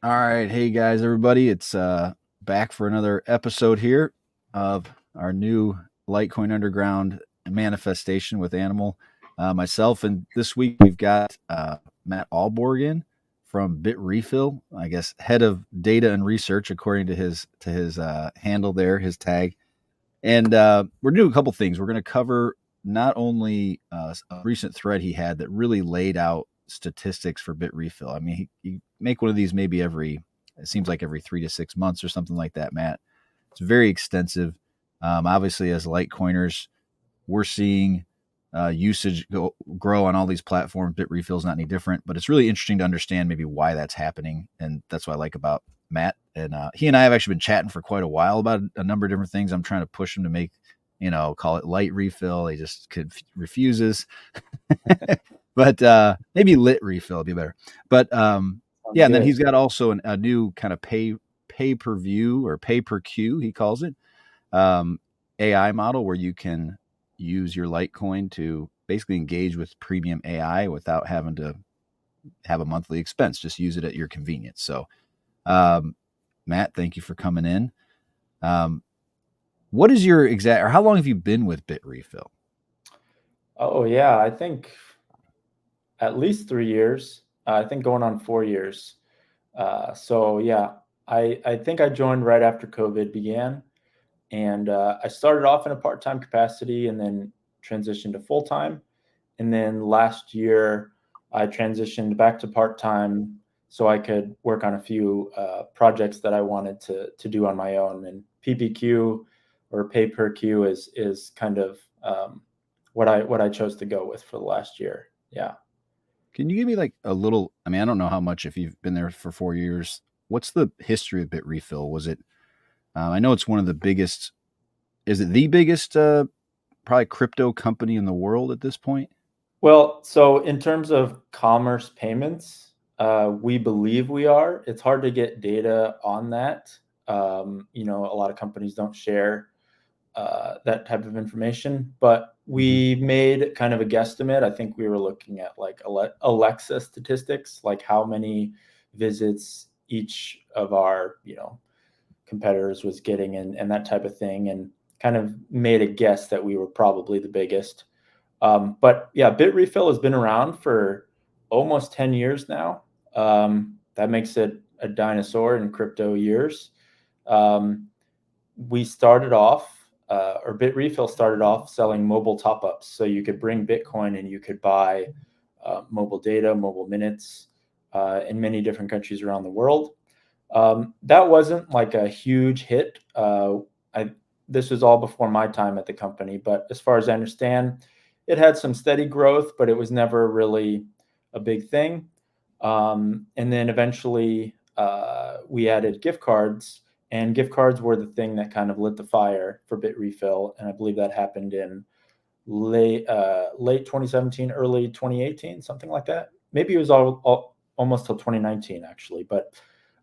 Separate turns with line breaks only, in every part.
All right, hey guys, everybody, it's back for another episode here of our new Litecoin Underground manifestation with Animal, myself, and this week we've got Matt Ahlborg in from Bitrefill, I guess head of data and research according to his handle there, his tag, and we're gonna do a couple things. We're gonna cover not only a recent thread he had that really laid out statistics for Bitrefill. I mean, he make one of these maybe it seems like every 3 to 6 months or something like that, Matt. It's very extensive. Obviously, as Litecoiners, we're seeing grow on all these platforms. Bitrefill is not any different, but it's really interesting to understand maybe why that's happening, and that's what I like about Matt. And he and I have actually been chatting for quite a while about a number of different things. I'm trying to push him to make, call it light refill. He just refuses. But maybe lit refill would be better. But
Sounds
yeah, and then
good.
he's got also a new kind of pay per view or pay per queue, he calls it, um, AI model where you can use your Litecoin to basically engage with premium AI without having to have a monthly expense. Just use it at your convenience. So, um, Matt, thank you for coming in. Um, what is your exact, or how long have you been with Bitrefill?
Oh yeah, I think at least 3 years. I think going on 4 years. So yeah, I think I joined right after COVID began, and I started off in a part-time capacity and then transitioned to full-time, and then last year I transitioned back to part-time so I could work on a few projects that I wanted to do on my own. And PPQ or pay per queue is kind of what I chose to go with for the last year. Yeah.
Can you give me like a little? I mean, I don't know how much if you've been there for 4 years. What's the history of Bitrefill? Was it? I know it's one of the biggest. Is it the biggest, probably crypto company in the world at this point?
Well, so in terms of commerce payments, we believe we are. It's hard to get data on that. A lot of companies don't share that type of information, but
Mm-hmm.
we made kind of a guesstimate. I think we were looking at like Alexa statistics, like how many visits each of our competitors was getting, and that type of thing, and kind of made a guess that we were probably the biggest. But yeah, Bitrefill has been around for almost 10 years now. That makes it a dinosaur in crypto years. Um, we started off, or Bitrefill started off selling mobile top ups. So you could bring Bitcoin and you could buy mobile data, mobile minutes in many different countries around the world. That wasn't like a huge hit. I, this was all before my time at the company, but as far as I understand, it had some steady growth, but it was never really a big thing. And then eventually we added gift cards, and gift cards were the thing that kind of lit the fire for Bitrefill. And I believe that happened in late 2017, early 2018, something like that. Maybe it was almost till 2019 actually, but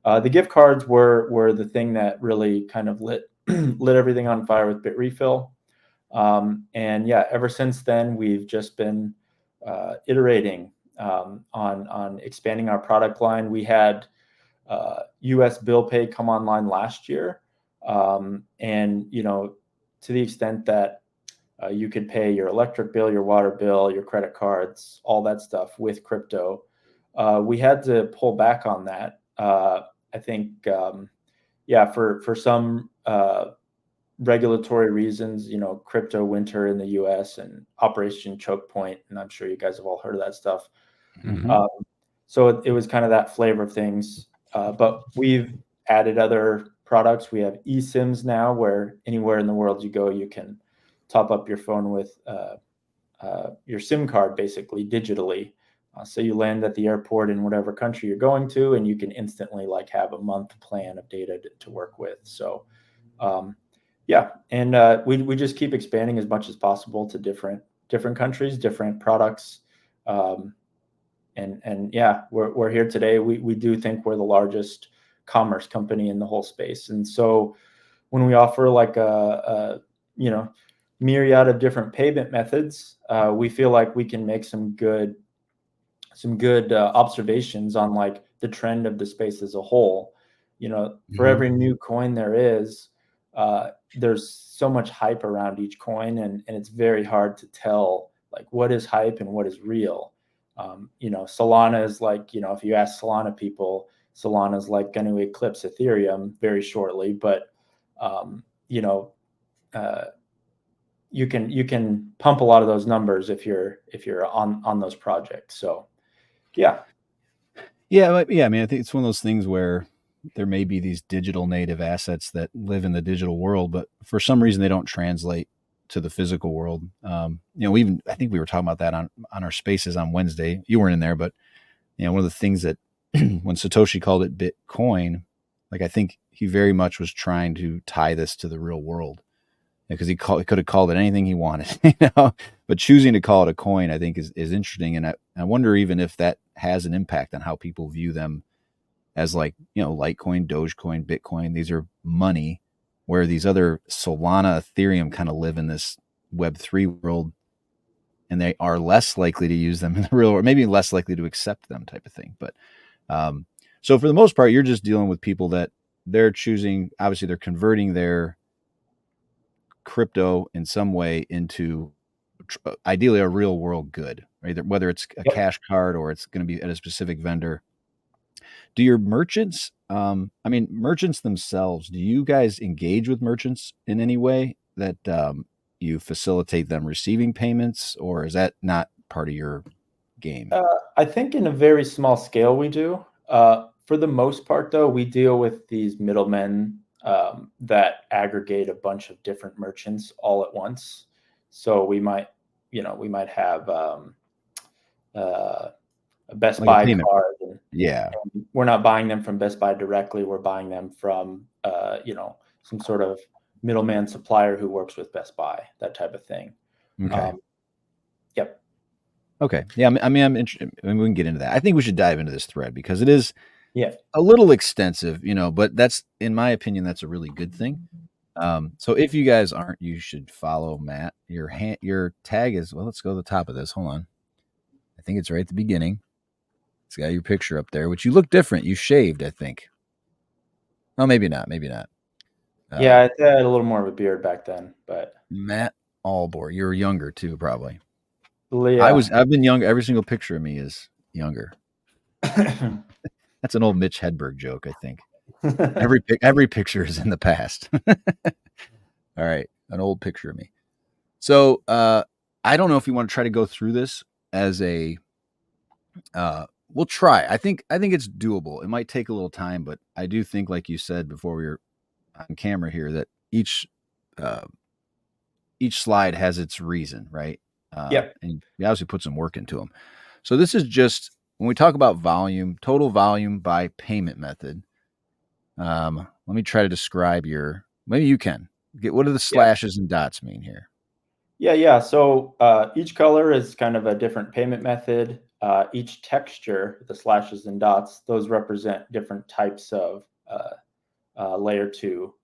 the gift cards were the thing that really kind of lit lit everything on fire with Bitrefill. And yeah, ever since then we've just been iterating on expanding our product line. We had U.S. bill pay come online last year, and to the extent that you could pay your electric bill, your water bill, your credit cards, all that stuff with crypto. We had to pull back on that. I think, yeah, for some regulatory reasons, crypto winter in the U.S. and Operation Choke Point, and I'm sure you guys have all heard of that stuff.
Mm-hmm.
Um, so it was kind of that flavor of things. But we've added other products. We have eSIMs now, where anywhere in the world you go, you can top up your phone with your SIM card, basically digitally. So you land at the airport in whatever country you're going to, and you can instantly like have a month plan of data to work with. So um, yeah, and we just keep expanding as much as possible to different countries, different products. Um, and yeah, we're here today. We do think we're the largest commerce company in the whole space, and so when we offer like a myriad of different payment methods, we feel like we can make some good observations on like the trend of the space as a whole. For
Mhm.
every new coin there's so much hype around each coin, and it's very hard to tell like what is hype and what is real. Solana is like, if you ask Solana people, Solana is like going to eclipse Ethereum very shortly, but um, you know, uh, you can pump a lot of those numbers if you're on those projects. So yeah,
Yeah, I mean, I think it's one of those things where there may be these digital native assets that live in the digital world, but for some reason they don't translate to the physical world. I think we were talking about that on our spaces on Wednesday. You weren't in there, but one of the things that when Satoshi called it Bitcoin, like I think he very much was trying to tie this to the real world because he could have called it anything he wanted, but choosing to call it a coin, I think is interesting. And I wonder even if that has an impact on how people view them as like, Litecoin, Dogecoin, Bitcoin. These are money, where these other Solana, Ethereum kind of live in this Web3 world, and they are less likely to use them in the real, or maybe less likely to accept them, type of thing. But um, so for the most part, you're just dealing with people that they're choosing. Obviously, they're converting their crypto in some way into ideally a real world good, right? Whether it's a
yep.
cash card or it's going to be at a specific vendor. Do your merchants, I mean, merchants themselves, do you guys engage with merchants in any way that you facilitate them receiving payments, or is that not part of your game?
Uh, I think in a very small scale we do. For the most part, though, we deal with these middlemen that aggregate a bunch of different merchants all at once. So we might have uh, a Best
Like a
Buy
payment?
card, and
Yeah.
we're not buying them from Best Buy directly. We're buying them from some sort of middleman supplier who works with Best Buy, that type of thing.
Okay.
Um, yep.
Okay. Yeah. I mean, I'm interested. I mean, we can get into that. I think we should dive into this thread because it is
Yeah.
a little extensive, but that's, in my opinion, that's a really good thing. So if you guys aren't, you should follow Matt. Your tag is, well, let's go to the top of this. Hold on. I think it's right at the beginning. It's got your picture up there, which you look different. You shaved, I think. Oh, maybe not. Maybe not.
Yeah,
Uh,
I had a little more of a beard back then, but
Matt Ahlborg. You were younger too, probably.
yeah.
I've been younger. Every single picture of me is younger. That's an old Mitch Hedberg joke, I think. Every picture is in the past. All right, an old picture of me. So I don't know if you want to try to go through this as a. We'll try. I think it's doable. It might take a little time, but I do think, like you said before we were on camera here, that uh, each slide has its reason, right?
Yep.
And you obviously put some work into them. So this is just when we talk about volume, total volume by payment method. Let me try to describe your. Maybe you can get, what do the
Yeah.
slashes and dots mean here?
Yeah. So each color is kind of a different payment method. Each texture, the slashes and dots, those represent different types of layer two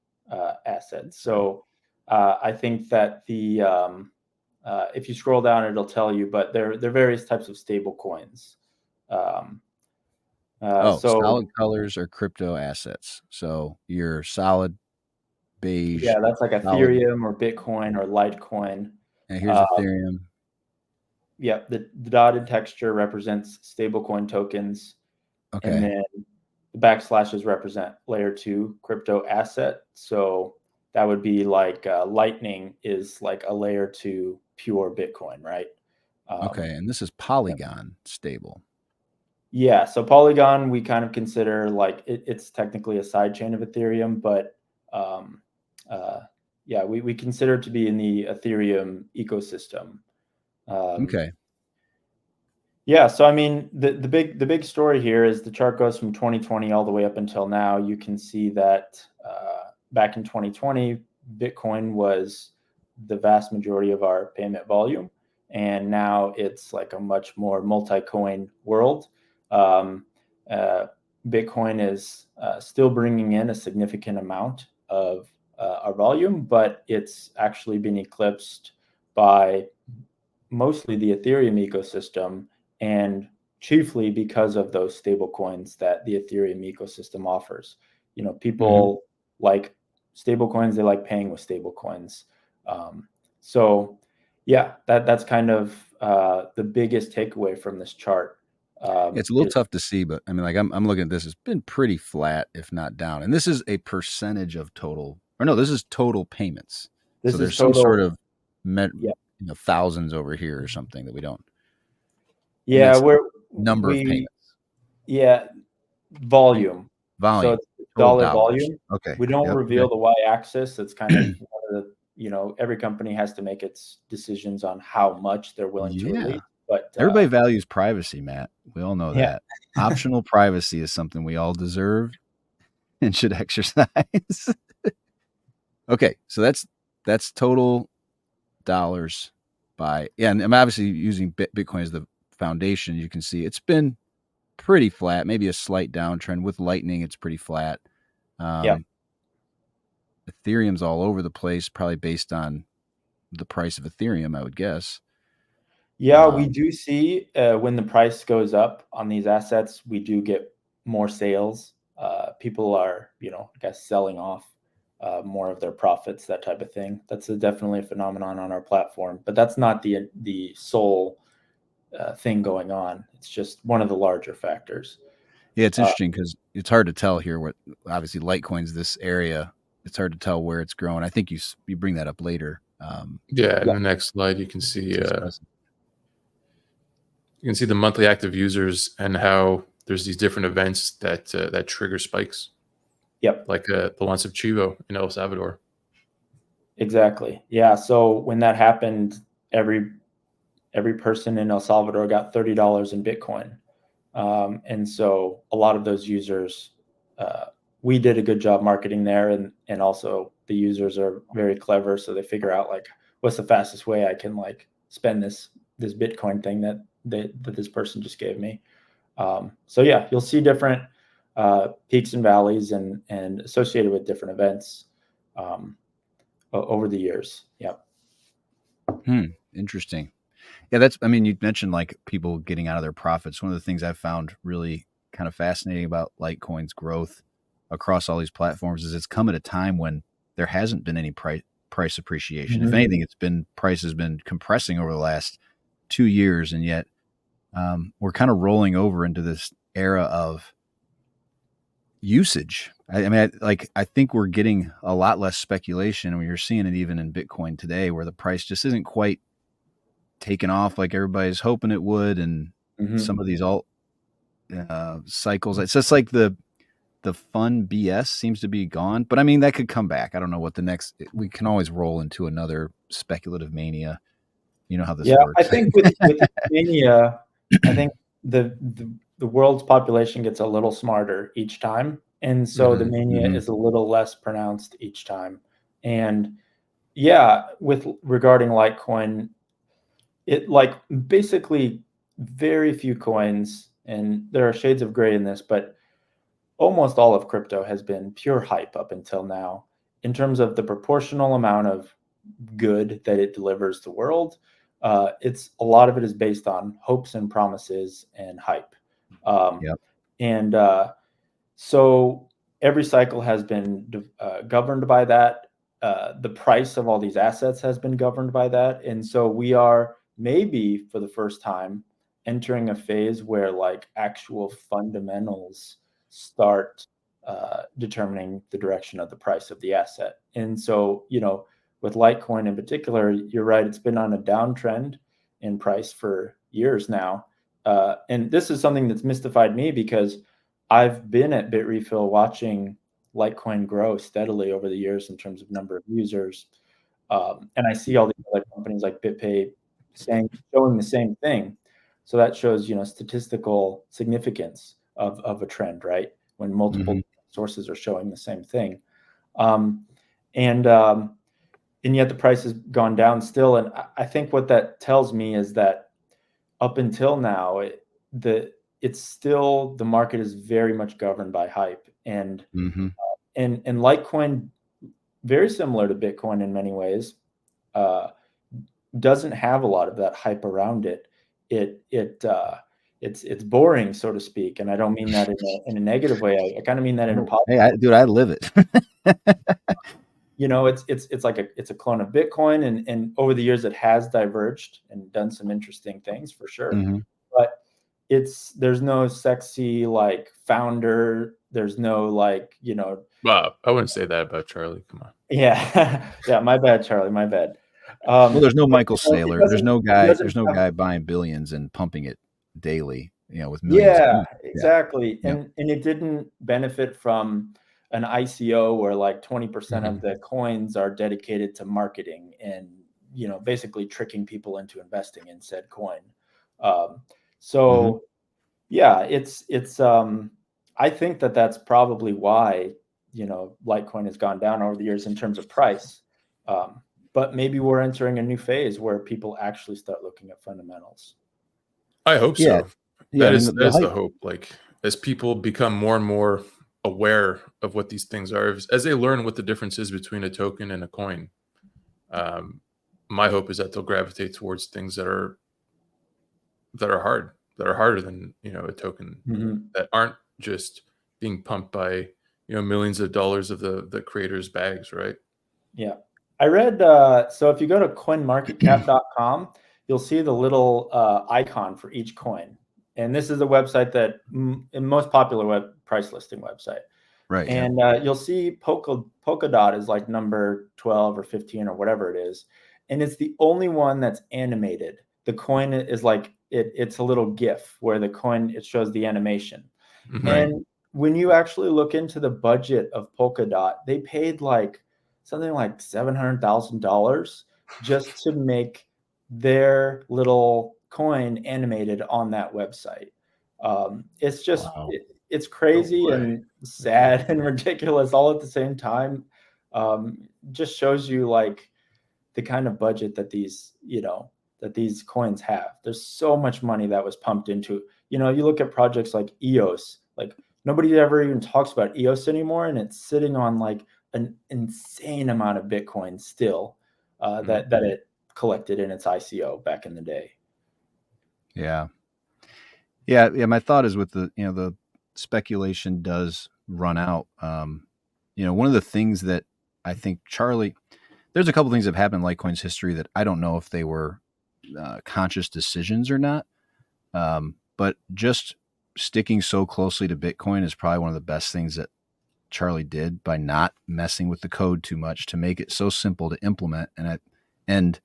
assets. So I think that if you scroll down, it'll tell you, but they're various types of stable coins. Um,
Oh,
so
solid colors are crypto assets. So your solid beige,
yeah, that's like
solid.
Ethereum or Bitcoin or Litecoin.
And here's
Uh,
Ethereum.
yeah, the dotted texture represents stablecoin tokens, and
Okay.
then the backslashes represent layer two crypto asset. So that would be like Lightning is like a layer two pure Bitcoin, right?
Okay.
Um,
And this is Polygon stable.
yeah, so Polygon we kind of consider like it's technically a side chain of Ethereum, but um, uh, yeah, we consider it to be in the Ethereum ecosystem. Um,
Okay.
Yeah, so I mean, the big story here is the chart goes from 2020 all the way up until now. You can see that back in 2020, Bitcoin was the vast majority of our payment volume, and now it's like a much more multi-coin world. Um, uh, Bitcoin is still bringing in a significant amount of our volume, but it's actually been eclipsed by mostly the Ethereum ecosystem and chiefly because of those stable coins that the Ethereum ecosystem offers.
Mm-hmm.
People like stable coins, they like paying with stable coins. So yeah, that's kind of the biggest takeaway from this chart.
It's a little
Is
tough to see, but I mean, like I'm looking at this. It's been pretty flat, if not down. And this is a percentage of total, or no, this is total payments. So
This is
there's some sort
total.
of
Yeah,
thousands over here or something that we don't, and
yeah,
that's
we're
number of
we
payments.
yeah, volume. So
Volume,
it's
total
dollar
dollars.
volume.
Okay.
We don't
Yep.
reveal
Okay.
the y-axis. It's kind of one of the, every company has to make its decisions on how much they're willing to
Yeah.
release. But
Everybody values privacy, Matt. We all know
yeah,
that. Optional privacy is something we all deserve and should exercise. Okay, so that's total dollars by and I'm obviously using Bitcoin as the foundation. You can see it's been pretty flat, maybe a slight downtrend. With Lightning, it's pretty flat.
yeah,
Um, Ethereum's all over the place, probably based on the price of Ethereum, I would guess.
yeah. We do see when the price goes up on these assets, we do get more sales. People are, I guess, selling off more of their profits, that type of thing. That's definitely a phenomenon on our platform, but that's not the sole thing going on. It's just one of the larger factors.
Yeah, it's
Uh,
interesting because it's hard to tell here. What obviously Litecoin's this area. It's hard to tell where it's growing. I think you bring that up later.
Yeah, in
yeah,
the next slide, you can see
To discuss.
the monthly active users and how there's these different events that trigger spikes,
yep,
like the ones of Chivo in El Salvador.
exactly. Yeah. So when that happened, every person in El Salvador got $30 in Bitcoin, and so a lot of those users, uh, we did a good job marketing there, and also the users are very clever, so they figure out like what's the fastest way I can like spend this Bitcoin thing that this person just gave me. So yeah, you'll see different peaks and valleys and associated with different events um, over the years. Yeah.
Interesting. Yeah, that's. I mean, you mentioned like people getting out of their profits. One of the things I've found really kind of fascinating about Litecoin's growth across all these platforms is it's come at a time when there hasn't been any price appreciation. If
Mm-hmm.
anything, it's been price has been compressing over the last 2 years, and yet we're kind of rolling over into this era of usage. I mean, I think we're getting a lot less speculation, and you're seeing it even in Bitcoin today, where the price just isn't quite taken off like everybody's hoping it would, and
Mm-hmm.
some of these alt cycles. It's just like the fun BS seems to be gone. But I mean, that could come back. I don't know what the next. We can always roll into another speculative mania. You know how this
Yeah, I
works.
think with mania, I think the world's population gets a little smarter each time, and so the
Mm-hmm.
mania
Mm-hmm.
is a little less pronounced each time. And yeah, with regarding Litecoin, it like basically very few coins, and there are shades of gray in this, but almost all of crypto has been pure hype up until now in terms of the proportional amount of good that it delivers the world. It's a lot of it is based on hopes and promises and hype. Um,
Yep.
and so every cycle has been governed by that. The price of all these assets has been governed by that. And so we are maybe for the first time entering a phase where like actual fundamentals start determining the direction of the price of the asset. And so, with Litecoin in particular, you're right, it's been on a downtrend in price for years now. And this is something that's mystified me because I've been at Bitrefill watching Litecoin grow steadily over the years in terms of number of users. And I see all these other companies like BitPay showing the same thing. So that shows, statistical significance of a trend, right? When multiple
Mm-hmm.
sources are showing the same thing. Um, and um, and yet the price has gone down still. And I think what that tells me is that up until now, it's still the market is very much governed by hype,
Mm-hmm.
and Litecoin, very similar to Bitcoin in many ways, uh, doesn't have a lot of that hype around it. It it's boring, so to speak. And I don't mean that in a negative way. I kind of mean that in a positive.
Hey, dude, I live it.
It's like it's a clone of Bitcoin, and over the years it has diverged and done some interesting things for sure.
Mm-hmm.
But there's no sexy like founder. There's no like,
Wow, I wouldn't say that about Charlie. Come on.
yeah. Yeah, my bad, Charlie, my bad.
Well, there's no Michael
It
Saylor. There's
doesn't
no
it
guy.
doesn't
There's no
have,
guy buying billions and pumping it daily. With millions of
yeah,
users. Yeah.
exactly.
Yeah.
And it didn't benefit from an ICO where like 20% of
Mhm.
the coins are dedicated to marketing and, basically tricking people into investing in said coin. So yeah, I think that's probably why, Litecoin has gone down over the years in terms of price. But maybe we're entering a new phase where people actually start looking at fundamentals.
I hope
Yeah.
so.
Yeah. I mean,
That
the
is the
hype.
hope. Like as people become more and more aware of what these things are, as they learn what the difference is between a token and a coin, um, my hope is that they'll gravitate towards things that are hard, that are harder than a token, that aren't just being pumped by millions of dollars of the creators' bags, right?
Yeah. I read, so if you go to coinmarketcap.com, you'll see the little icon for each coin. And this is a website that in most popular web price listing website.
Right. Yeah.
And you'll see Polkadot is like number 12 or 15 or whatever it is. And it's the only one that's animated. The coin is like, it's a little GIF where the coin, it shows the animation.
Mhm.
And when you actually look into the budget of Polkadot, they paid like something like $700,000 just to make their little coin animated on that website. It's just
Wow.
it's
No
crazy
way.
and sad and ridiculous all at the same time. Just shows you like the kind of budget that these coins have. There's so much money that was pumped into. You look at projects like EOS, like nobody ever even talks about EOS anymore, and it's sitting on like an insane amount of Bitcoin still that it collected in its ICO back in the day.
Yeah. Yeah. Yeah. My thought is with the speculation does run out. One of the things that I think there's a couple things that have happened in Litecoin's history that I don't know if they were conscious decisions or not. But just sticking so closely to Bitcoin is probably one of the best things that Charlie did by not messing with the code too much to make it so simple to implement. And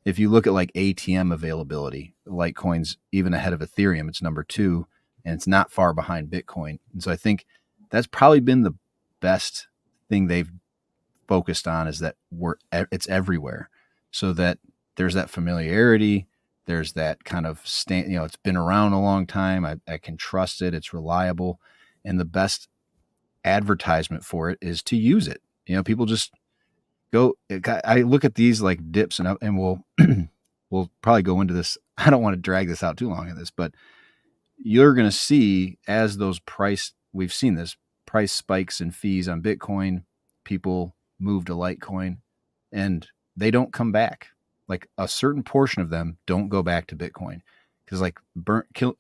if you look at like ATM availability, Litecoin's even ahead of Ethereum. It's number 2, and it's not far behind Bitcoin. And so I think that's probably been the best thing they've focused on, is that it's everywhere, so that there's that familiarity. There's that kind of it's been around a long time. I can trust it. It's reliable. And the best advertisement for it is to use it. People just go. I look at these like dips, and we'll probably go into this. I don't want to drag this out too long in this, but you're going to see, as we've seen this price spikes and fees on Bitcoin, people move to Litecoin, and they don't come back. Like a certain portion of them don't go back to Bitcoin, because like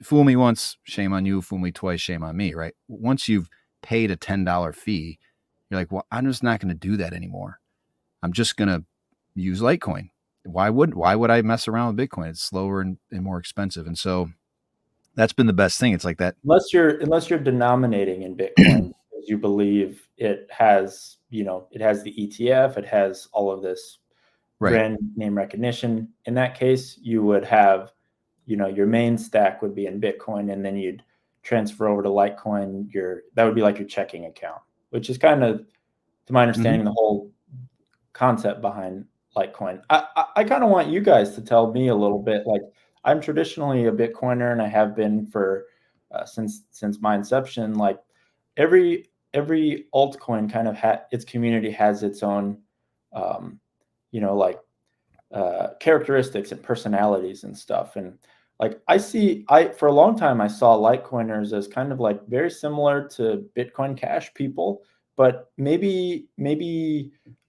fool me once, shame on you. Fool me twice, shame on me. Right? Once you've paid a $10 fee, you're like, well, I'm just not going to do that anymore. I'm just going to use Litecoin. Why would I mess around with Bitcoin? It's slower and more expensive. And so that's been the best thing. It's like that.
Unless you're denominating in Bitcoin because you believe it has the ETF, it has all of this
Right.
brand name recognition. In that case, you would have, your main stack would be in Bitcoin, and then you'd transfer over to Litecoin. That would be like your checking account, which is kind of, to my understanding, the whole concept behind Litecoin. I kind of want you guys to tell me a little bit. Like, I'm traditionally a Bitcoiner, and I have been for since my inception. Like every altcoin kind of its community has its own, like characteristics and personalities and stuff. And like I for a long time I saw Litecoiners as kind of like very similar to Bitcoin Cash people, but maybe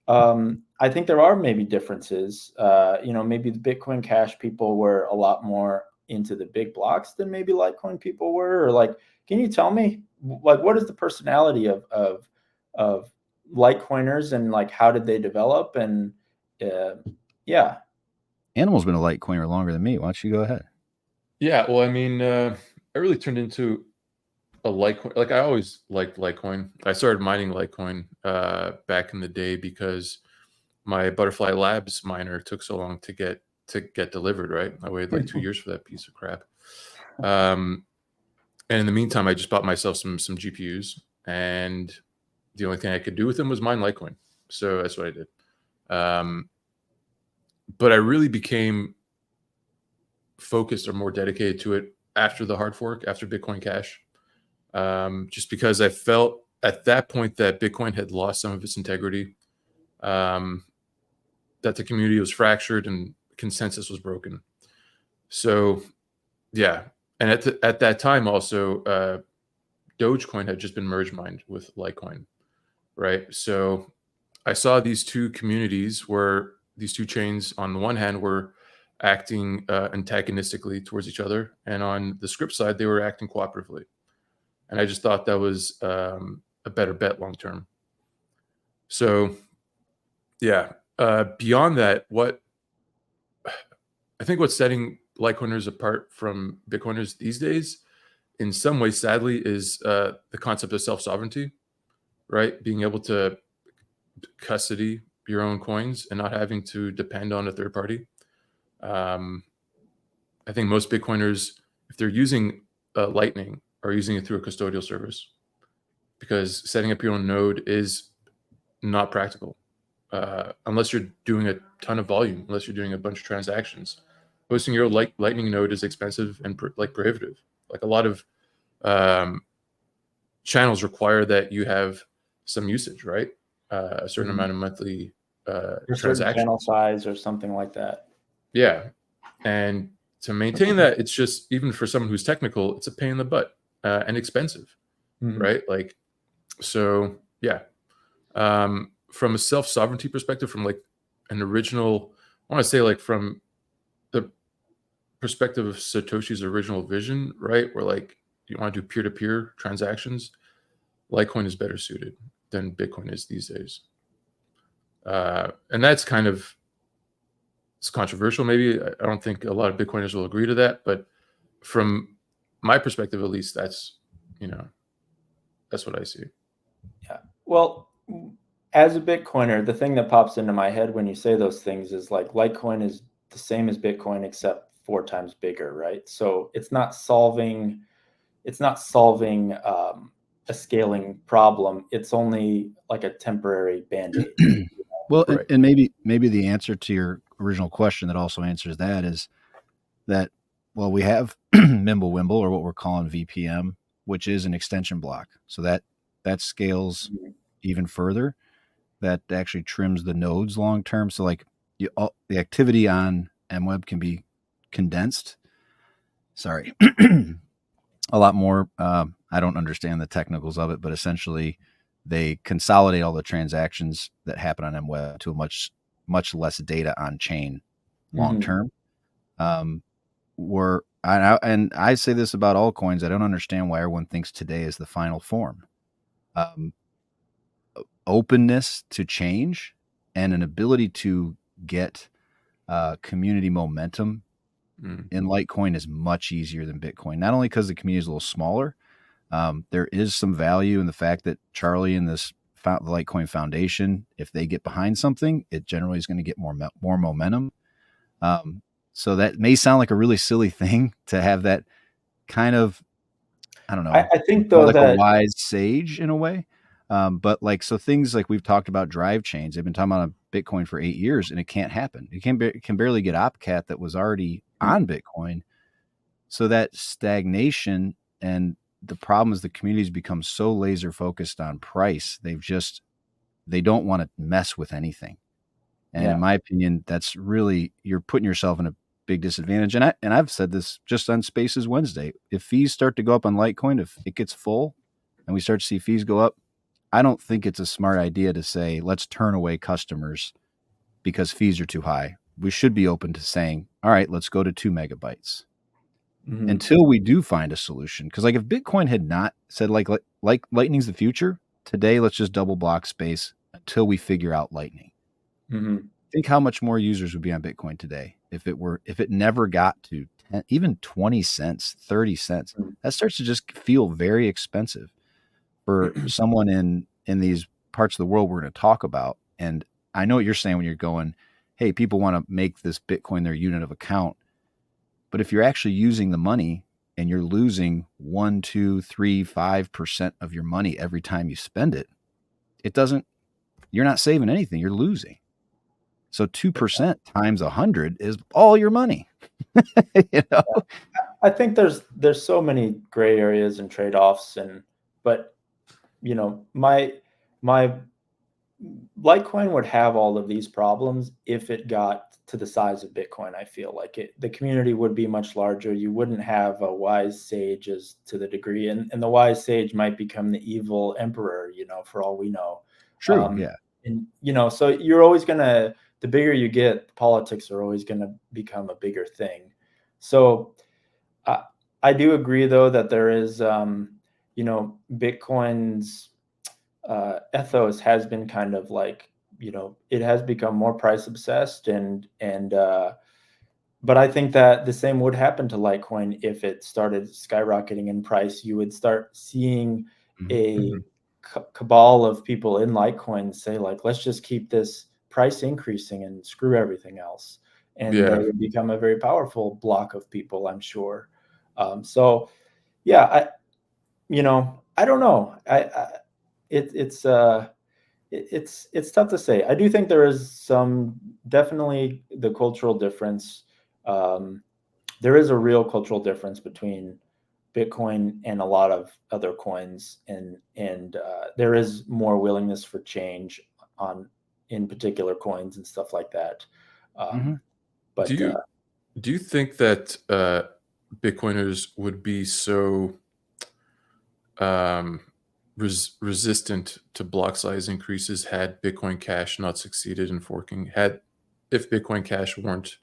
I think there are maybe differences. Maybe the Bitcoin Cash people were a lot more into the big blocks than maybe Litecoin people were? Or like, can you tell me like what is the personality of Litecoiners, and like how did they develop? And yeah.
Animal's been a Litecoiner longer than me. Why don't you go ahead?
Yeah, well, I mean, I really turned into a Litecoin. Like I always liked Litecoin. I started mining Litecoin back in the day because my Butterfly Labs miner took so long to get delivered. Right, I waited like 2 years for that piece of crap. And in the meantime, I just bought myself some GPUs, and the only thing I could do with them was mine Litecoin. So that's what I did. But I really became focused or more dedicated to it after the hard fork, after Bitcoin Cash, just because I felt at that point that Bitcoin had lost some of its integrity, that the community was fractured and consensus was broken. So, yeah. And at that time also, Dogecoin had just been merge mined with Litecoin, right? So I saw these two communities where these two chains on the one hand were acting antagonistically towards each other, and on the script side, they were acting cooperatively. And I just thought that was a better bet long term. So, yeah. Beyond that, what I think what's setting Litecoiners apart from Bitcoiners these days, in some ways, sadly, is the concept of self sovereignty, right? Being able to custody your own coins and not having to depend on a third party. I think most Bitcoiners, if they're using Lightning, are using it through a custodial service, because setting up your own node is not practical unless you're doing a ton of volume, unless you're doing a bunch of transactions. Hosting your Lightning node is expensive and prohibitive. Like a lot of channels require that you have some usage, right? A certain amount of monthly
certain
transactions.
channel size or something like that.
Yeah. And to maintain that, it's just, even for someone who's technical, it's a pain in the butt and expensive, right? Like, so yeah. From a self-sovereignty perspective, from like an original, I want to say like from the perspective of Satoshi's original vision, right? Where like you want to do peer-to-peer transactions, Litecoin is better suited than Bitcoin is these days. And that's kind of, it's controversial. Maybe I don't think a lot of Bitcoiners will agree to that, but from my perspective, at least, that's what I see.
Yeah. Well, as a Bitcoiner, the thing that pops into my head when you say those things is like Litecoin is the same as Bitcoin except 4 times bigger, right? So it's not solving a scaling problem. It's only like a temporary band-aid.
Well,
Right.
and maybe the answer to your original question that also answers that is that, well, we have Mimblewimble, or what we're calling VPM, which is an extension block. So that scales even further. That actually trims the nodes long term. So like the activity on MWeb can be condensed. Sorry. A lot more. I don't understand the technicals of it, but essentially they consolidate all the transactions that happen on MWeb to a much less data on chain long term. And I say this about all coins. I don't understand why everyone thinks today is the final form. Openness to change and an ability to get community momentum in Litecoin is much easier than Bitcoin. Not only because the community is a little smaller, there is some value in the fact that Charlie and the Litecoin Foundation, if they get behind something, it generally is going to get more momentum. So that may sound like a really silly thing to have that kind of, I don't know,
I think though
like
that
a wise sage in a way. But like, so things like we've talked about drive chains, they've been talking about Bitcoin for 8 years and it can't happen. It can barely get Opcat that was already on Bitcoin. So that stagnation, and the problem is the community's become so laser focused on price. They don't want to mess with anything. And in my opinion, that's really, you're putting yourself in a big disadvantage. And I've said this just on Spaces Wednesday. If fees start to go up on Litecoin, if it gets full and we start to see fees go up, I don't think it's a smart idea to say, let's turn away customers because fees are too high. We should be open to saying, all right, let's go to 2 megabytes.
Mhm.
until we do find a solution. Because like if Bitcoin had not said like Lightning's the future, today let's just double block space until we figure out Lightning.
Mhm.
Think how much more users would be on Bitcoin today if it never got to 10, even 20 cents, 30 cents.
Mhm.
That starts to just feel very expensive for someone in these parts of the world we're going to talk about. And I know what you're saying when you're going, hey, people want to make this Bitcoin their unit of account. But if you're actually using the money and you're losing 1, 2, 3, 5% of your money every time you spend it, you're not saving anything, you're losing. So 2% times 100 is all your money. You know?
Yeah. I think there's so many gray areas and trade-offs, but my Litecoin would have all of these problems if it got to the size of Bitcoin. I feel like the community would be much larger. You wouldn't have a wise sage as to the degree, and the wise sage might become the evil emperor, for all we know.
True, yeah.
And so you're always gonna, the bigger you get, the politics are always gonna become a bigger thing. So I do agree though that there is, Bitcoin's ethos has been kind of like, it has become more price obsessed, and but I think that the same would happen to Litecoin if it started skyrocketing in price. You would start seeing a cabal of people in Litecoin say like, let's just keep this price increasing and screw everything else, and they
Yeah.
would become a very powerful block of people, I'm sure. So yeah, I don't know. It, it's uh, it's tough to say. I do think there is some, definitely the cultural difference. Um, there is a real cultural difference between Bitcoin and a lot of other coins, and there is more willingness for change on in particular coins and stuff like that.
Mm-hmm.
Um,
Do
but
you do you think that Bitcoiners would be so um, resistant to block size increases had Bitcoin Cash not succeeded in forking? If Bitcoin Cash weren't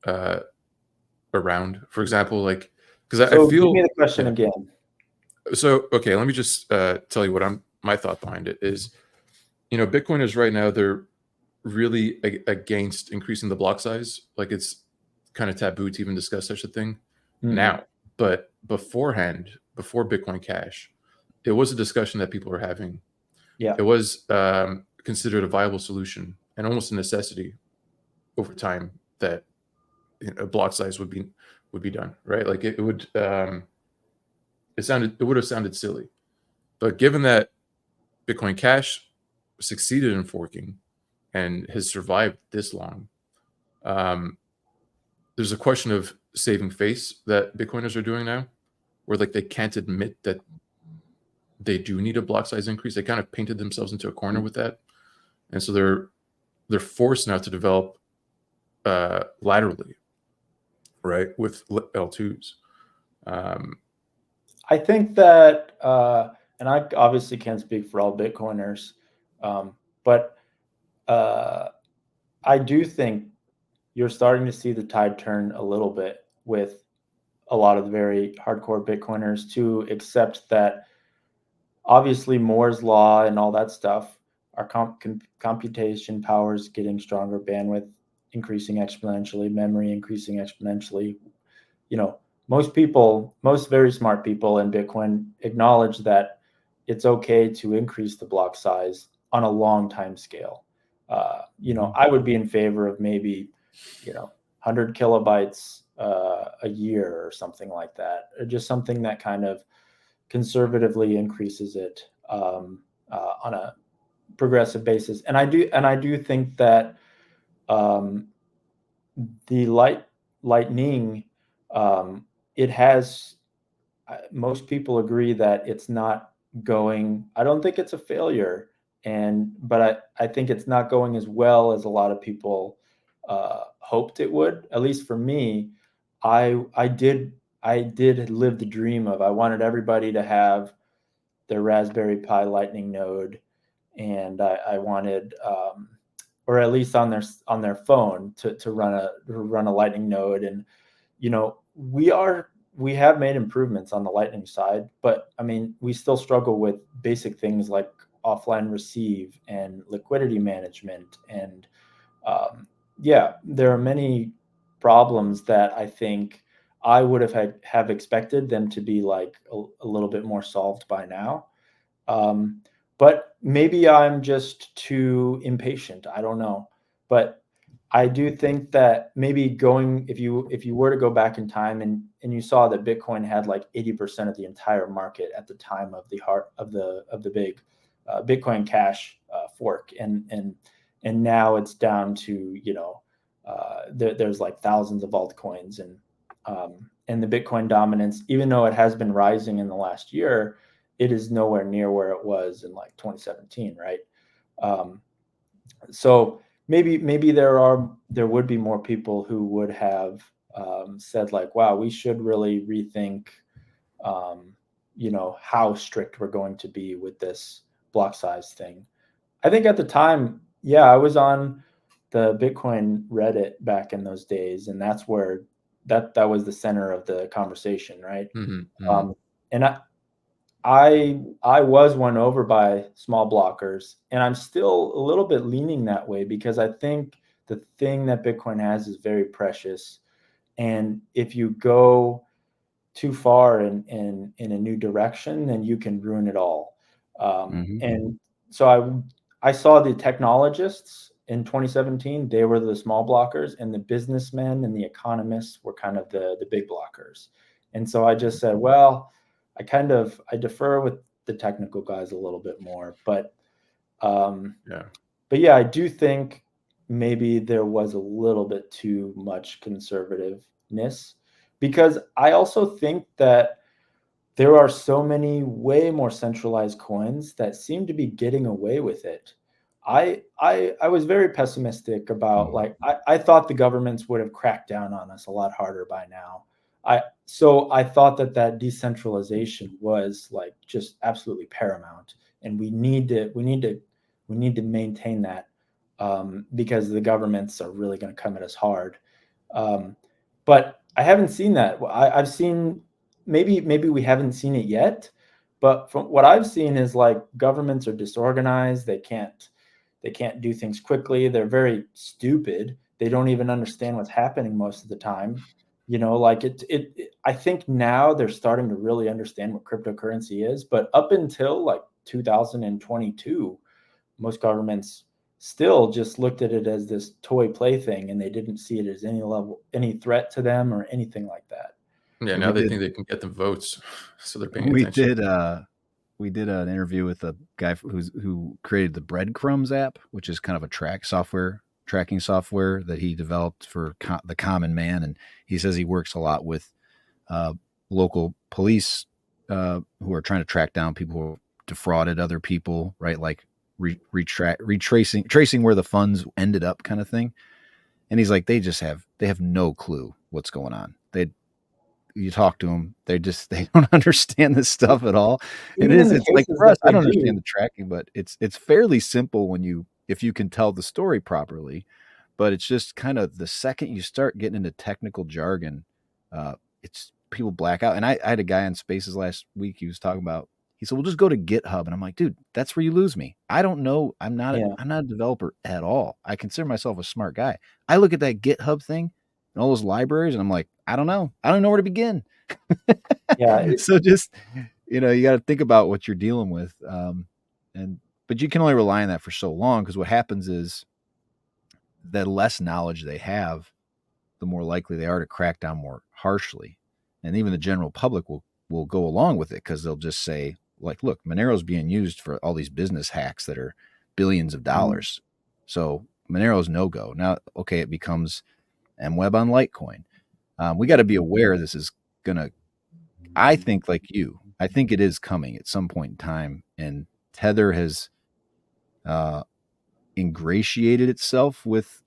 uh, around, for example, like because I
so give me
feel
the question
yeah.
again.
So okay, let me just tell you what my thought behind it is. Bitcoiners right now they're really against increasing the block size. Like it's kind of taboo to even discuss such a thing
Hmm.
now. But beforehand, before Bitcoin Cash, it was a discussion that people were having.
Yeah.
It was considered a viable solution and almost a necessity over time that a block size would be done right. Like it would. It would have sounded silly, but given that Bitcoin Cash succeeded in forking and has survived this long, um, there's a question of saving face that Bitcoiners are doing now, where like they can't admit that they do need a block size increase. They kind of painted themselves into a corner with that, and so they're forced now to develop laterally, right, with L2s. Um,
I think that, and I obviously can't speak for all Bitcoiners, but uh, I do think you're starting to see the tide turn a little bit with a lot of the very hardcore Bitcoiners to accept that obviously Moore's law and all that stuff, our computation powers getting stronger, bandwidth increasing exponentially, memory increasing exponentially. You know, most very smart people in Bitcoin acknowledge that it's okay to increase the block size on a long time scale. I would be in favor of maybe, 100 kilobytes a year or something like that, or just something that kind of conservatively increases it on a progressive basis. And I do think that um, the lightning, um, it has, most people agree that it's not going, I don't think it's a failure, but I think it's not going as well as a lot of people hoped it would. At least for me, I did live the dream of, I wanted everybody to have their Raspberry Pi Lightning node, and I wanted, or at least on their phone to run a Lightning node. And we have made improvements on the Lightning side, but I mean, we still struggle with basic things like offline receive and liquidity management. And yeah, there are many problems that I think I would have expected them to be like a little bit more solved by now. Um, but maybe I'm just too impatient. I don't know. But I do think that maybe if you were to go back in time and you saw that Bitcoin had like 80% of the entire market at the time of the heart of the big Bitcoin Cash fork, and now it's down to there's like thousands of altcoins, and the Bitcoin dominance, even though it has been rising in the last year, it is nowhere near where it was in like 2017, right? Um, so maybe there would be more people who would have said like, wow, we should really rethink, how strict we're going to be with this block size thing. I think at the time, yeah, I was on the Bitcoin Reddit back in those days, and that's where that was the center of the conversation, right? And I was won over by small blockers, and I'm still a little bit leaning that way because I think the thing that Bitcoin has is very precious, and if you go too far in a new direction, then you can ruin it all. And so I saw the technologists in 2017; they were the small blockers, and the businessmen and the economists were kind of the big blockers. And so I just said, well, I defer with the technical guys a little bit more,
Yeah.
but yeah, I do think maybe there was a little bit too much conservativeness, because I also think that there are so many way more centralized coins that seem to be getting away with it. I was very pessimistic about, like, I thought the governments would have cracked down on us a lot harder by now. I thought that decentralization was like just absolutely paramount, and we need to maintain that, because the governments are really going to come at us hard. Um, but I haven't seen that. I've seen, maybe we haven't seen it yet, but from what I've seen is like governments are disorganized. They can't do things quickly. They're very stupid. They don't even understand what's happening most of the time. Like I think now they're starting to really understand what cryptocurrency is, but up until like 2022, most governments still just looked at it as this toy plaything, and they didn't see it as any threat to them or anything like that.
Yeah.
And
Now they think they can get the votes, so they're paying
we
attention.
did we did an interview with a guy who created the Breadcrumbs app, which is kind of a tracking software that he developed for the common man, and he says he works a lot with uh, local police who are trying to track down people who defrauded other people, right? Like tracing where the funds ended up, kind of thing. And he's like, they have no clue what's going on. You talk to them, they don't understand this stuff at all.
Even in the
It's like
cases
for us,
that
I
they
don't
do,
understand the tracking, but it's fairly simple if you can tell the story properly. But it's just kind of the second you start getting into technical jargon, it's people black out. And I had a guy on Spaces last week. He was talking about. He said, "Well, just go to GitHub," and I'm like, "Dude, that's where you lose me. I don't know.
yeah,
I'm not a developer at all. I consider myself a smart guy. I look at that GitHub thing and all those libraries, and I'm like, I don't know. I don't know where to begin."
yeah,
So just you got to think about what you're dealing with, and but you can only rely on that for so long, because what happens is the less knowledge they have, the more likely they are to crack down more harshly. And even the general public will go along with it, because they'll just say, like, look, Monero's being used for all these business hacks that are billions of
mm,
dollars. So Monero's no go. Now, okay, it becomes MWeb on Litecoin. We got to be aware this is going to, I think, like you, I think it is coming at some point in time. And Tether has uh, ingratiated itself with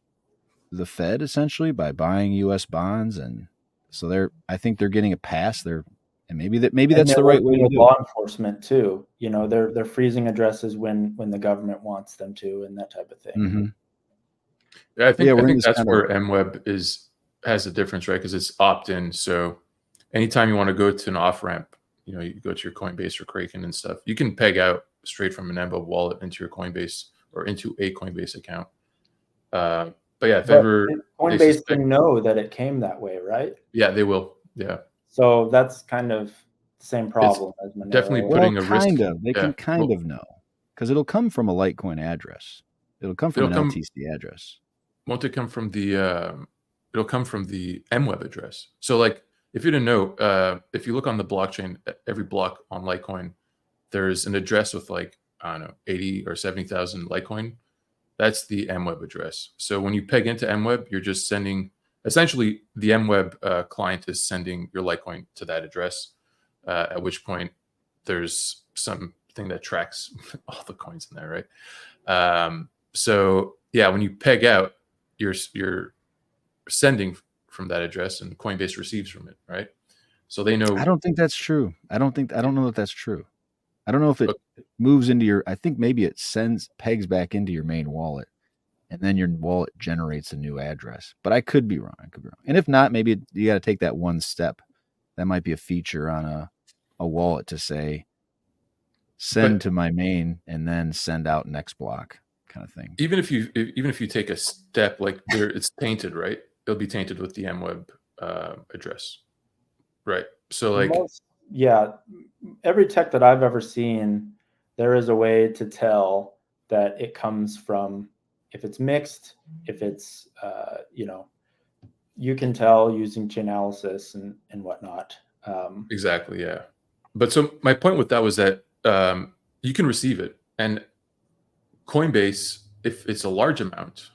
the Fed essentially by buying U.S. bonds, and so I think they're getting a pass there, and maybe
and
that's
they're
the right way
working
to
with
do it.
law enforcement too. They're freezing addresses when the government wants them to, and that type of thing.
Mm-hmm.
Yeah,
Yeah,
I
we're in
think
this
that's
kind of
where MWeb is has a difference, right? Because it's opt-in. So anytime you want to go to an off-ramp, you go to your Coinbase or Kraken and stuff, you can peg out straight from an mWeb wallet into your Coinbase or into a Coinbase account. But yeah, if ever they
Coinbase
suspect,
can know that it came that way, right?
yeah, they will. Yeah,
So that's kind of the same
it's
problem as
definitely
Monero.
Well,
putting a risk.
kind of. They
Yeah,
can kind
well,
of know because it'll come from a Litecoin address. It'll come from
it'll
an
come.
LTC address.
Won't it come from the? It'll come from the mWeb address. So, like, if you didn't know, if you look on the blockchain, every block on Litecoin, there's an address with like, I don't know, 80 or 70,000 Litecoin. That's the mWeb address. So when you peg into mWeb, you're just sending, essentially the mWeb client is sending your Litecoin to that address, at which point there's something that tracks all the coins in there, right? So yeah, when you peg out, you're sending from that address and Coinbase receives from it, right? So they
I
know.
don't think that's true. I don't know that that's true. I don't know if it moves into your. I think maybe it pegs back into your main wallet, and then your wallet generates a new address. But I could be wrong. And if not, maybe you got to take that one step. That might be a feature on a wallet to say send
But
to my main and then send out next block kind of thing.
even if you take a step like there, it's tainted, right? It'll be tainted with the mWeb address, right? So like
Every tech that I've ever seen, there is a way to tell that it comes from, if it's mixed, if it's you can tell using Chainalysis and whatnot.
exactly, yeah. But so my point with that was that you can receive it, and Coinbase, if it's a large amount,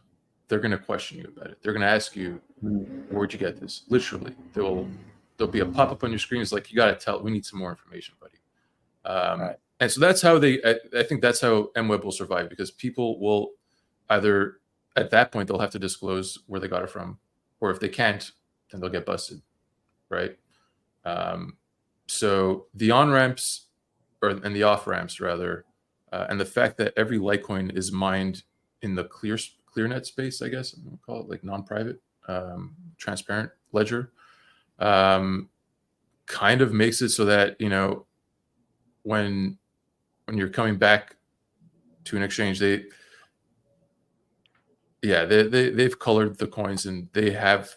they're going to question you about it. They're going to ask you, "Where'd you get this?" Literally, there'll be a pop up on your screen. It's like, you got to tell. We need some more information, buddy.
Right.
And so that's how I think that's how mWeb will survive, because people will either, at that point, they'll have to disclose where they got it from, or if they can't, then they'll get busted, right? So the on ramps, and the off ramps rather, and the fact that every Litecoin is mined in the ClearNet space, I guess I'm gonna call it, like non-private, transparent ledger, kind of makes it so that when you're coming back to an exchange, they've colored the coins and they have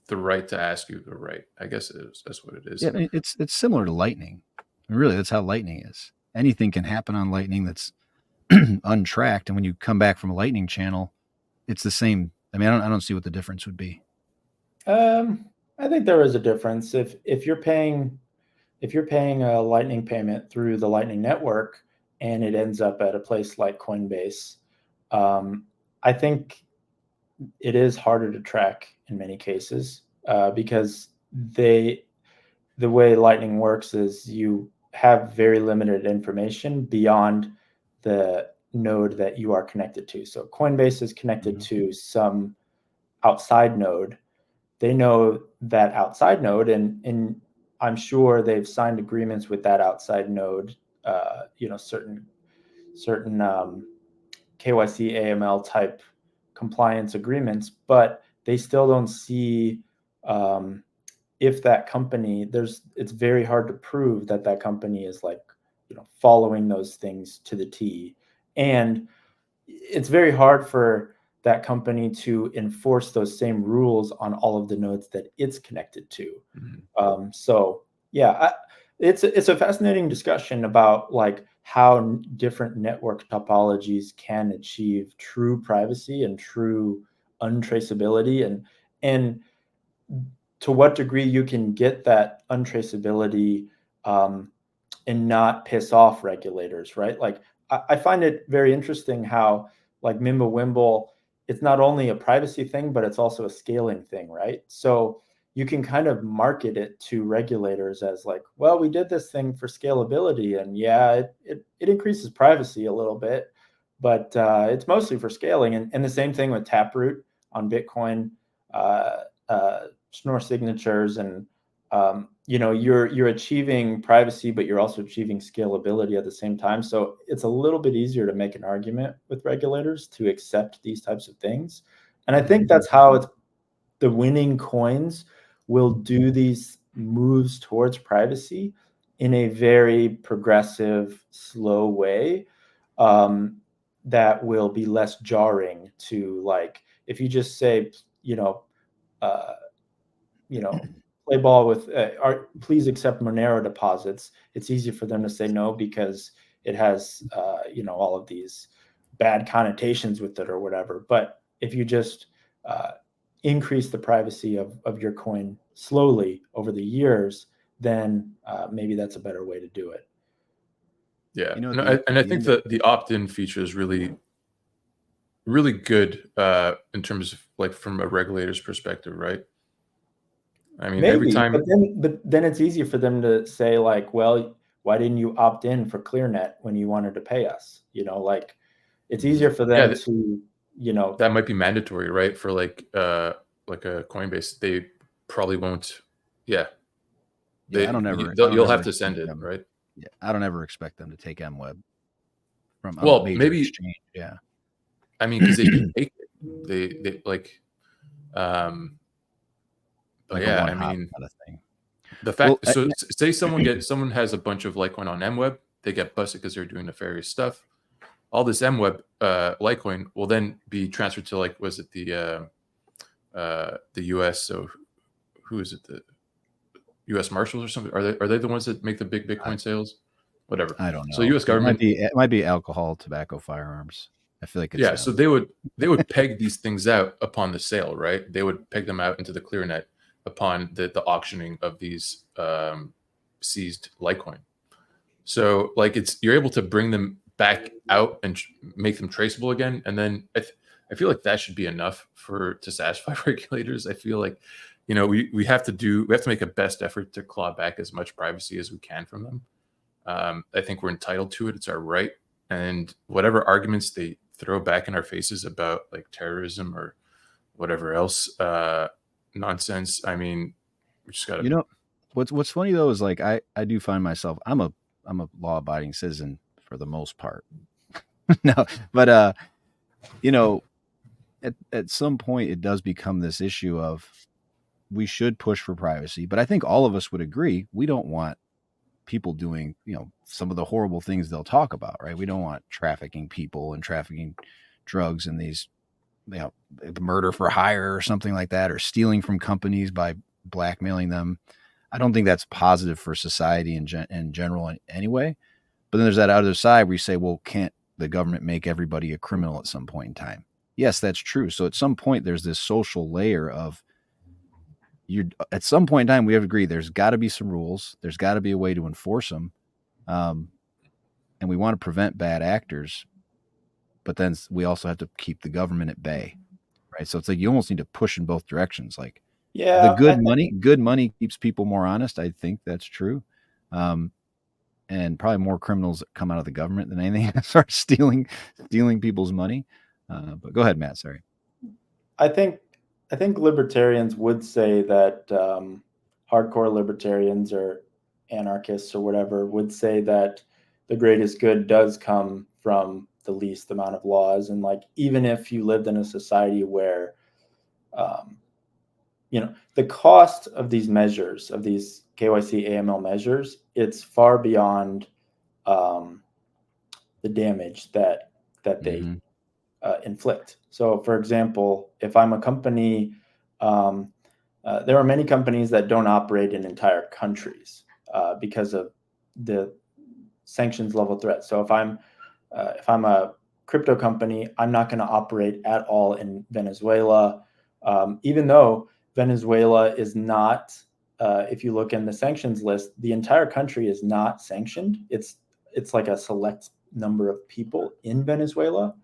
the right to ask you the right. I guess that's what it is.
Yeah, it's similar to Lightning. Really, that's how Lightning is. Anything can happen on Lightning that's untracked, and when you come back from a Lightning channel, it's the same. I mean, I don't see what the difference would be.
I think there is a difference. If you're paying a Lightning payment through the Lightning network and it ends up at a place like Coinbase, I think it is harder to track in many cases, because the way Lightning works is you have very limited information beyond the node that you are connected to. So Coinbase is connected to some outside node. They know that outside node, and I'm sure they've signed agreements with that outside node, certain KYC AML type compliance agreements, but they still don't see if that company, it's very hard to prove that company is like following those things to the T, and it's very hard for that company to enforce those same rules on all of the nodes that it's connected to. So yeah, it's a fascinating discussion about like how different network topologies can achieve true privacy and true untraceability, and to what degree you can get that untraceability, and not piss off regulators, right? Like I find it very interesting how like Mimblewimble, it's not only a privacy thing, but it's also a scaling thing, right? So you can kind of market it to regulators as like, well, we did this thing for scalability, and yeah, it increases privacy a little bit, but it's mostly for scaling. And the same thing with Taproot on Bitcoin, Schnorr signatures, and you're achieving privacy, but you're also achieving scalability at the same time. So it's a little bit easier to make an argument with regulators to accept these types of things. And I think that's how the winning coins will do these moves towards privacy in a very progressive, slow way, that will be less jarring to, like, if you just say, uh, play ball with, please accept Monero deposits. It's easy for them to say no because it has, all of these bad connotations with it or whatever. But if you just increase the privacy of your coin slowly over the years, then maybe that's a better way to do it.
Yeah,
You know,
and I think the opt-in feature is really, really good in terms of, like, from a regulator's perspective, right? I mean, every
Maybe,
time,
but then it's easier for them to say, like, well, why didn't you opt in for ClearNet when you wanted to pay us? Like, it's easier for
yeah,
them to,
that might be mandatory, right? For like a Coinbase, they probably won't. Yeah,
yeah, I don't
you'll have to
expect
send it,
them.
right?
Yeah, I don't ever expect them to take MWeb from a
Well,
major
maybe,
exchange. Yeah,
I mean, because if you take it, they like, um, but
like a
yeah,
one
I
hop
mean,
kind of thing.
the
Well,
fact. So say someone has a bunch of Litecoin on MWeb, they get busted because they're doing nefarious stuff. All this MWeb Litecoin will then be transferred to, like, was it the US? So who is it? The U.S. Marshals or something? Are they the ones that make the big
I,
Bitcoin sales? Whatever.
I don't
So the
know.
U.S. government,
It might be alcohol, tobacco, firearms. I feel like it's
yeah. So
them.
they would peg these things out upon the sale, right? They would peg them out into the ClearNet upon the auctioning of these seized Litecoin. So, like, you're able to bring them back out and make them traceable again, and then I feel like that should be enough to satisfy regulators. I feel like, we have to make a best effort to claw back as much privacy as we can from them. I think we're entitled to it. It's our right. And whatever arguments they throw back in our faces about, like, terrorism or whatever else nonsense, I mean, we just got
You
to.
know, what's funny though is like I do find myself I'm a law abiding citizen for the most part. No, but you know, at some point it does become this issue of we should push for privacy, but I think all of us would agree we don't want people doing, some of the horrible things they'll talk about, right? We don't want trafficking people and trafficking drugs and these, murder for hire or something like that, or stealing from companies by blackmailing them. I don't think that's positive for society in general anyway. But then there's that other side where you say, well, can't the government make everybody a criminal at some point in time? Yes, that's true. So at some point, there's this social layer of at some point in time, we have to agree there's got to be some rules. There's got to be a way to enforce them. Um, and we want to prevent bad actors, but then we also have to keep the government at bay, right? So it's like you almost need to push in both directions. Like the
yeah,
good money keeps people more honest. I think that's true. Um, and probably more criminals that come out of the government than anything start stealing people's money. But go ahead, Matt. Sorry.
I think I think libertarians would say that, hardcore libertarians or anarchists or whatever would say that the greatest good does come from the least amount of laws, and, like, even if you lived in a society where, um, the cost of these measures, of these KYC AML measures, it's far beyond, um, the damage that they
Mm-hmm.
inflict. So, for example, if I'm a company, um, there are many companies that don't operate in entire countries because of the sanctions level threat. So, if I'm a crypto company, I'm not going to operate at all in Venezuela, even though Venezuela is not. If you look in the sanctions list, the entire country is not sanctioned. It's like a select number of people in Venezuela,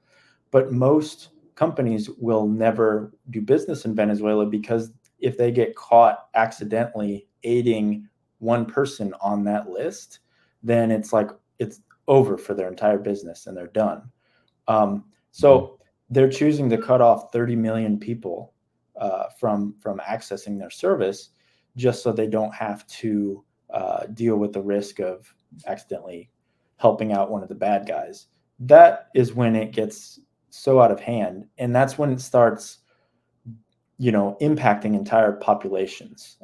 but most companies will never do business in Venezuela because if they get caught accidentally aiding one person on that list, then it's over for their entire business and they're done.
Mm-hmm.
So they're choosing to cut off 30 million people from accessing their service just so they don't have to deal with the risk of accidentally helping out one of the bad guys. That is when it gets so out of hand, and that's when it starts impacting entire populations.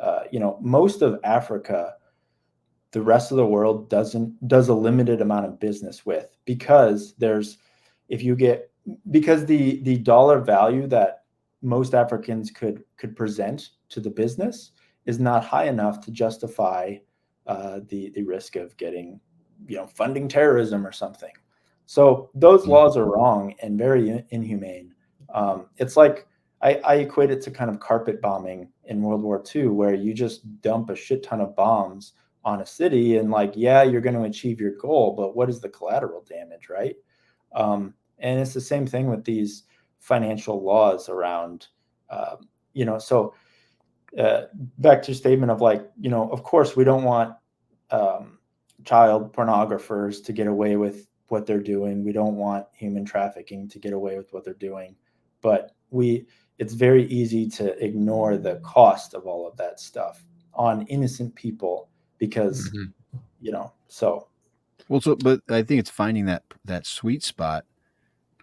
Most of Africa, the rest of the world does a limited amount of business with, because the dollar value that most Africans could present to the business is not high enough to justify the risk of getting funding terrorism or something. So those laws are wrong and very inhumane. It's like I equate it to kind of carpet bombing in World War II, where you just dump a shit ton of bombs on a city and you're going to achieve your goal, but what is the collateral damage, right? And it's the same thing with these financial laws around, so back to your statement of of course we don't want child pornographers to get away with what they're doing. We don't want human trafficking to get away with what they're doing, but it's very easy to ignore the cost of all of that stuff on innocent people because, so.
Well, but I think it's finding that sweet spot.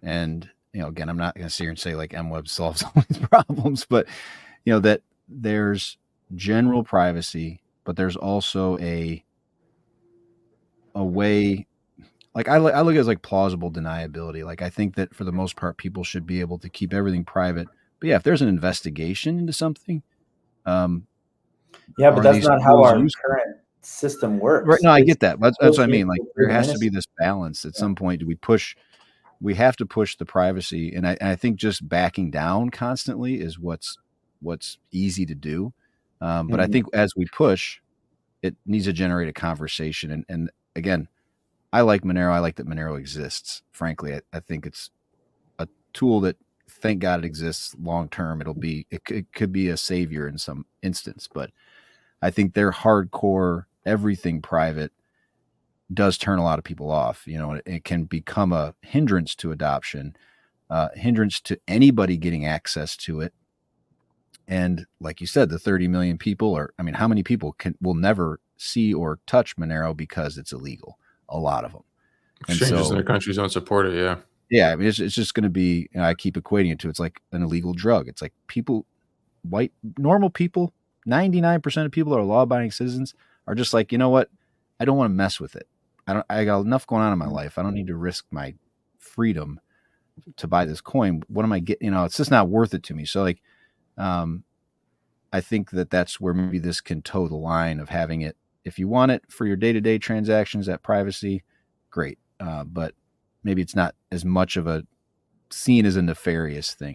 And, again, I'm not going to sit here and say MWeb solves all these problems, but, that there's general privacy, but there's also a way, I look at it as plausible deniability. I think that for the most part, people should be able to keep everything private. But yeah, if there's an investigation into something,
but that's not how our
useful?
current system works.
Right. No, I get that. That's what I mean. There has to be this balance at some point. We have to push the privacy. And I think just backing down constantly is what's easy to do. But I think as we push, it needs to generate a conversation. And again, I like Monero. I like that Monero exists. Frankly, I think it's a tool that, thank God, it exists long term. It could be a savior in some instance, but I think their hardcore everything private does turn a lot of people off. It can become a hindrance to adoption, hindrance to anybody getting access to it. And like you said, the 30 million people how many people will never see or touch Monero because it's illegal? A lot of them.
Exchanges in their countries don't support it. Yeah.
Yeah. It's just going to be, I keep equating it to, it's like an illegal drug. It's like normal people, 99% of people who are law-abiding citizens are just like, you know what? I don't want to mess with it. I got enough going on in my life. I don't need to risk my freedom to buy this coin. What am I getting? It's just not worth it to me. So I think that's where maybe this can toe the line of having it. If you want it for your day-to-day transactions, that privacy, great. But maybe it's not as much of a seen as a nefarious thing.